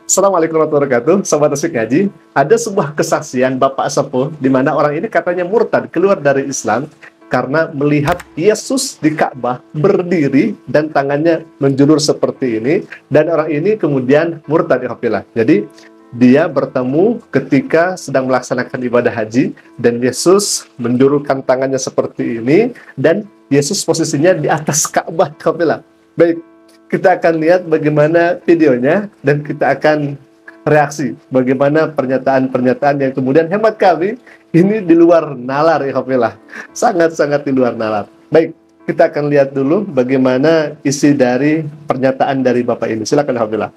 Assalamualaikum warahmatullahi wabarakatuh, Sobat Asik Ngaji. Ada sebuah kesaksian Bapak Sepuh di mana orang ini katanya murtad keluar dari Islam karena melihat Yesus di Ka'bah berdiri dan tangannya menjulur seperti ini, dan orang ini kemudian murtad ikhwafillah. Jadi dia bertemu ketika sedang melaksanakan ibadah haji dan Yesus menjulurkan tangannya seperti ini dan Yesus posisinya di atas Ka'bah ikhwafillah. Baik, kita akan lihat bagaimana videonya dan kita akan reaksi bagaimana pernyataan-pernyataan yang kemudian hemat kami ini di luar nalar ikhwafillah, sangat-sangat di luar nalar. Baik, kita akan lihat dulu bagaimana isi dari pernyataan dari Bapak ini. Silakan ikhwafillah.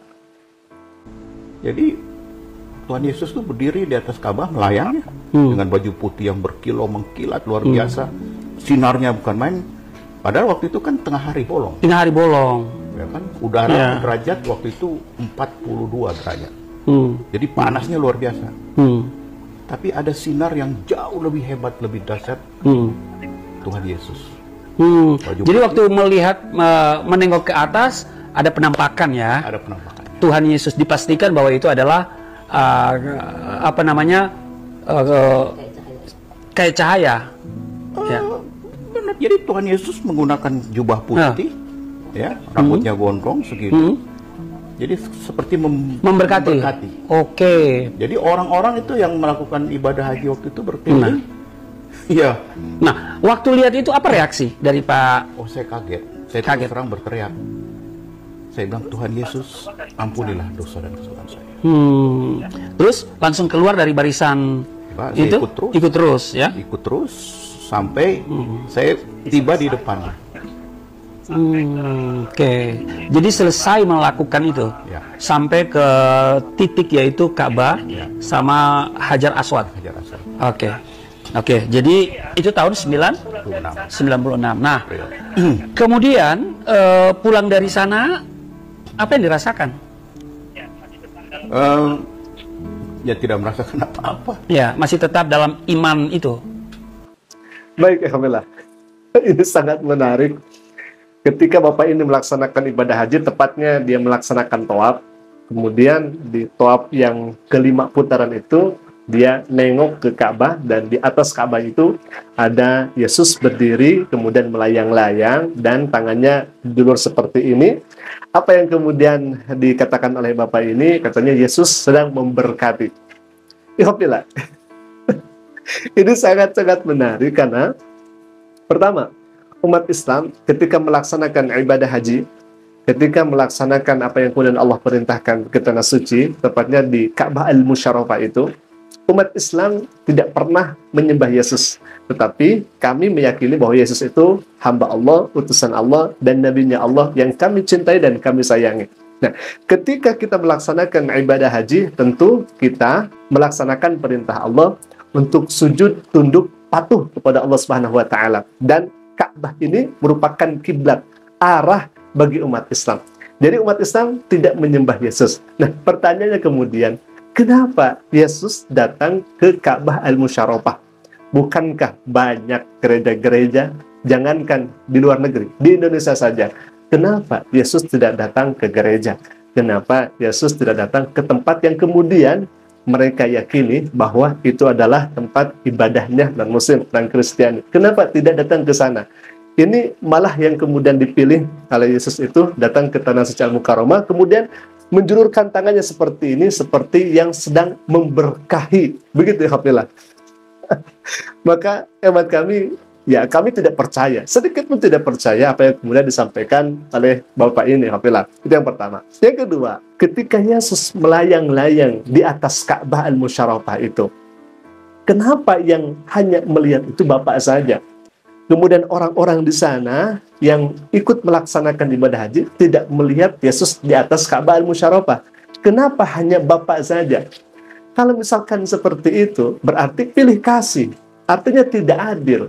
Jadi Tuhan Yesus tuh berdiri di atas Ka'bah melayangnya dengan baju putih yang berkilau mengkilat luar biasa, sinarnya bukan main. Padahal waktu itu kan tengah hari bolong. Tengah hari bolong. Ya kan, udara derajat waktu itu 42 derajat. Jadi panasnya luar biasa. Tapi ada sinar yang jauh lebih hebat, lebih dahsyat. Tuhan Yesus. Jadi waktu melihat menengok ke atas ada penampakan ya. Ada penampakan. Tuhan Yesus dipastikan bahwa itu adalah kayak cahaya. Ya. Benar. Jadi Tuhan Yesus menggunakan jubah putih, ya, rambutnya gondrong segitu. Jadi seperti memberkati. Oke. Jadi orang-orang itu yang melakukan ibadah haji waktu itu berkeliling. Iya. Nah, waktu lihat itu apa reaksi dari Pak? Oh, saya kaget. Saya terus terang berteriak. Saya bilang, Tuhan Yesus, ampunilah dosa dan kesalahan saya. Terus langsung keluar dari barisan itu? Ikut terus ya? Ikut terus sampai saya tiba di depan. Oke. Jadi selesai melakukan itu sampai ke titik yaitu Ka'bah sama Hajar Aswad. Oke. Jadi itu tahun 96. Nah, kemudian pulang dari sana apa yang dirasakan? Ya tidak merasakan apa-apa. Ya, masih tetap dalam iman itu. Baik, alhamdulillah. Ini sangat menarik. Ketika Bapak ini melaksanakan ibadah haji, tepatnya dia melaksanakan tawaf. Kemudian di tawaf yang kelima putaran itu, dia nengok ke Ka'bah dan di atas Ka'bah itu ada Yesus berdiri, kemudian melayang-layang dan tangannya dulur seperti ini. Apa yang kemudian dikatakan oleh Bapak ini? Katanya Yesus sedang memberkati. Alhamdulillah. Ini sangat-sangat menarik karena pertama, umat Islam ketika melaksanakan ibadah haji, ketika melaksanakan apa yang kemudian Allah perintahkan ke tanah suci, tepatnya di Ka'bah Al-Musyarrafah itu, umat Islam tidak pernah menyembah Yesus, tetapi kami meyakini bahwa Yesus itu hamba Allah, utusan Allah, dan nabinya Allah yang kami cintai dan kami sayangi. Nah, ketika kita melaksanakan ibadah haji, tentu kita melaksanakan perintah Allah untuk sujud, tunduk, patuh kepada Allah Subhanahu wa taala. Dan Ka'bah ini merupakan kiblat, arah bagi umat Islam. Jadi umat Islam tidak menyembah Yesus. Nah, pertanyaannya kemudian, kenapa Yesus datang ke Ka'bah Al-Musyarrafah? Bukankah banyak gereja-gereja, jangankan di luar negeri, di Indonesia saja, kenapa Yesus tidak datang ke gereja? Kenapa Yesus tidak datang ke tempat yang kemudian mereka yakini bahwa itu adalah tempat ibadahnya non-Muslim dan Kristiani? Kenapa tidak datang ke sana? Ini malah yang kemudian dipilih oleh Yesus itu datang ke tanah suci Al-Mukarramah, kemudian menjulurkan tangannya seperti ini, seperti yang sedang memberkahi. Begitu ya, alhamdulillah. Maka hemat kami, ya kami tidak percaya, sedikit pun tidak percaya apa yang kemudian disampaikan oleh Bapak ini, alhamdulillah. Itu yang pertama. Yang kedua, ketika Yesus melayang-layang di atas Ka'bah Al-Musyarrafah itu, kenapa yang hanya melihat itu Bapak saja? Kemudian orang-orang di sana yang ikut melaksanakan ibadah haji tidak melihat Yesus di atas Ka'bah Al-Musyarrafah. Kenapa hanya Bapak saja? Kalau misalkan seperti itu, berarti pilih kasih. Artinya tidak adil.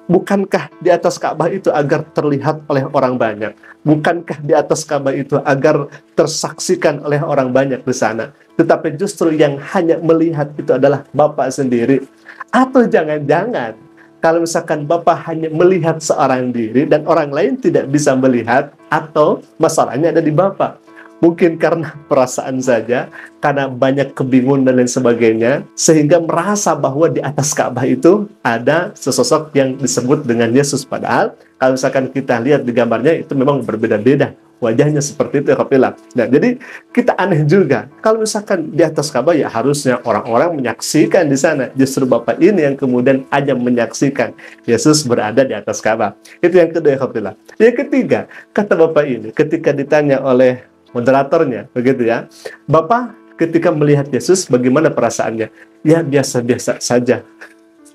Bukankah di atas Ka'bah itu agar terlihat oleh orang banyak? Bukankah di atas Ka'bah itu agar tersaksikan oleh orang banyak di sana? Tetapi justru yang hanya melihat itu adalah Bapak sendiri. Atau jangan-jangan kalau misalkan Bapak hanya melihat seorang diri dan orang lain tidak bisa melihat, atau masalahnya ada di Bapak. mungkin karena perasaan saja, karena banyak kebingungan dan lain sebagainya, sehingga merasa bahwa di atas Ka'bah itu ada sesosok yang disebut dengan Yesus. Padahal kalau misalkan kita lihat di gambarnya itu memang berbeda-beda wajahnya seperti itu ya kafilah. Nah, jadi kita aneh juga kalau misalkan di atas Ka'bah ya harusnya orang-orang menyaksikan di sana. Justru Bapak ini yang kemudian hanya menyaksikan Yesus berada di atas Ka'bah. Itu yang kedua ya kafilah. Yang ketiga, kata Bapak ini ketika ditanya oleh moderatornya, begitu ya, Bapak ketika melihat Yesus bagaimana perasaannya? Ya biasa-biasa saja.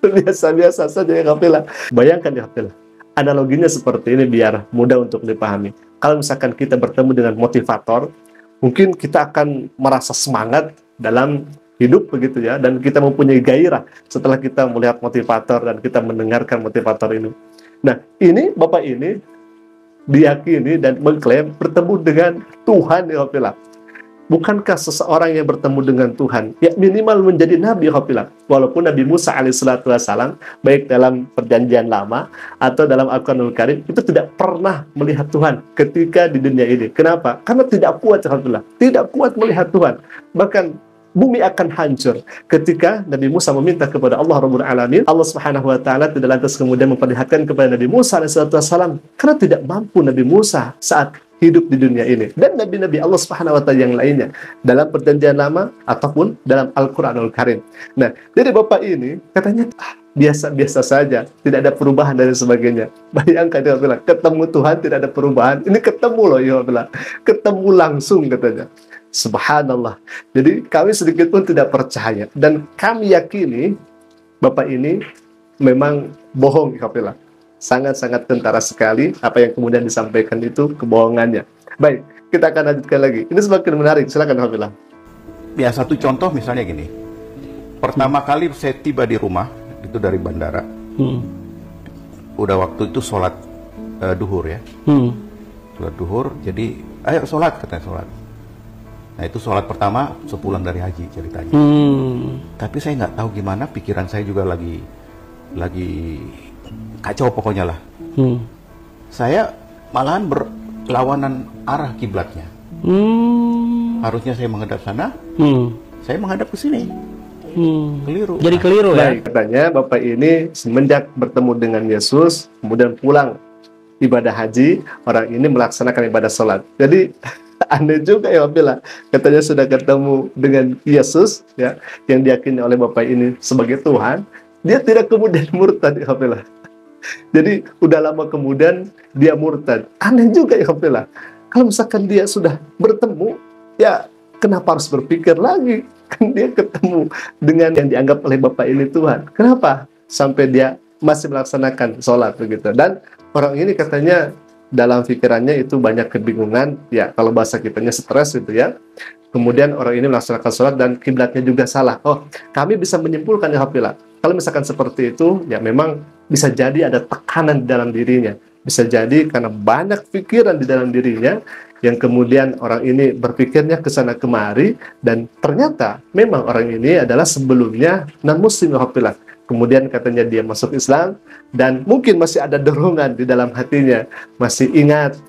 Biasa-biasa saja ya kafilah. Bayangkan ya kafilah. Analoginya seperti ini biar mudah untuk dipahami. Kalau misalkan kita bertemu dengan motivator, mungkin kita akan merasa semangat dalam hidup begitu ya, dan kita mempunyai gairah setelah kita melihat motivator dan kita mendengarkan motivator ini. Nah, ini Bapak ini diyakini dan mengklaim bertemu dengan Tuhan ya kafilah. Bukankah seseorang yang bertemu dengan Tuhan ya minimal menjadi nabi kafilah? Walaupun Nabi Musa alaihissalam baik dalam perjanjian lama atau dalam Al-Quranul Karim itu tidak pernah melihat Tuhan ketika di dunia ini. Kenapa? Karena tidak kuat kafilah, tidak kuat melihat Tuhan. Bahkan bumi akan hancur ketika Nabi Musa meminta kepada Allah Rabbul Alamin. Allah Subhanahu wa taala tidak lantas kemudian memperlihatkan kepada Nabi Musa alaihissalam karena tidak mampu Nabi Musa saat hidup di dunia ini, dan nabi-nabi Allah Subhanahu wa taala yang lainnya dalam perjanjian lama ataupun dalam Al-Qur'anul Karim. Nah, jadi Bapak ini katanya biasa-biasa saja, tidak ada perubahan dan sebagainya. Bayangkan dia bilang, ketemu Tuhan tidak ada perubahan. Ini ketemu loh ya bilang, ketemu langsung katanya. Subhanallah. Jadi kami sedikit pun tidak percaya dan kami yakini Bapak ini memang bohong ya bilang. Sangat-sangat tentara sekali apa yang kemudian disampaikan itu kebohongannya. Baik, kita akan lanjutkan lagi. Ini semakin menarik. Silakan Hafilah. Ya, satu contoh misalnya gini. Pertama kali saya tiba di rumah itu dari bandara. Udah waktu itu sholat duhur ya. Sholat duhur. Jadi ayo sholat katanya sholat. Nah itu sholat pertama sepulang dari haji ceritanya. Tapi saya nggak tahu gimana, pikiran saya juga lagi kacau pokoknya lah. Saya malahan berlawanan arah kiblatnya. Harusnya saya menghadap sana, saya menghadap ke sini. Keliru. Jadi keliru ya. Baik, katanya Bapak ini semenjak bertemu dengan Yesus, kemudian pulang ibadah haji, orang ini melaksanakan ibadah sholat. Jadi aneh juga ya Bapak. Katanya sudah ketemu dengan Yesus ya, yang diyakini oleh Bapak ini sebagai Tuhan, dia tidak kemudian murtad ya Bapak. Jadi udah lama kemudian dia murtad. Aneh juga ya Hafilah. Kalau misalkan dia sudah bertemu, ya kenapa harus berpikir lagi? Kan dia ketemu dengan yang dianggap oleh Bapak ini Tuhan. Kenapa sampai dia masih melaksanakan sholat begitu? Dan orang ini katanya dalam pikirannya itu banyak kebingungan. Ya kalau bahasa kitanya stres gitu ya. Kemudian orang ini melaksanakan sholat dan kiblatnya juga salah. Oh, kami bisa menyimpulkan ya Hafilah. Kalau misalkan seperti itu, ya memang bisa jadi ada tekanan di dalam dirinya. Bisa jadi karena banyak pikiran di dalam dirinya, yang kemudian orang ini berpikirnya ke sana kemari, dan ternyata memang orang ini adalah sebelumnya non-muslim Alhamdulillah. Kemudian katanya dia masuk Islam, dan mungkin masih ada dorongan di dalam hatinya. Masih ingat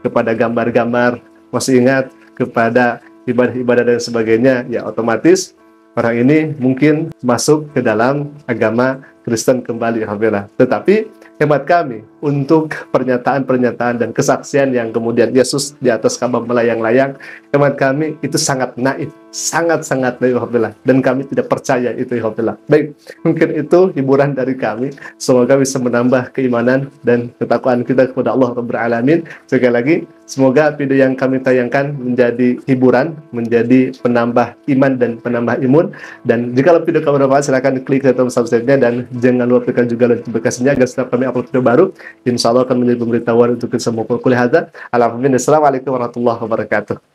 kepada gambar-gambar, masih ingat kepada ibadah-ibadah dan sebagainya, ya otomatis orang ini mungkin masuk ke dalam agama Kristen kembali, alhamdulillah. Tetapi hemat kami untuk pernyataan-pernyataan dan kesaksian yang kemudian Yesus di atas Ka'bah melayang-layang, hemat kami itu sangat naif, sangat-sangat naif, alhamdulillah. Dan kami tidak percaya itu, alhamdulillah. Baik, mungkin itu hiburan dari kami. Semoga bisa menambah keimanan dan ketakwaan kita kepada Allah Rabbul Alamin. Sekali lagi, semoga video yang kami tayangkan menjadi hiburan, menjadi penambah iman dan penambah imun. Dan jika video kamu bermanfaat, silakan klik tombol subscribe-nya dan jangan lupa tekan juga notifikasinya agar setiap kami upload video baru, insya Allah akan menjadi pemberitahuan untuk kita semua. Assalamualaikum warahmatullahi wabarakatuh.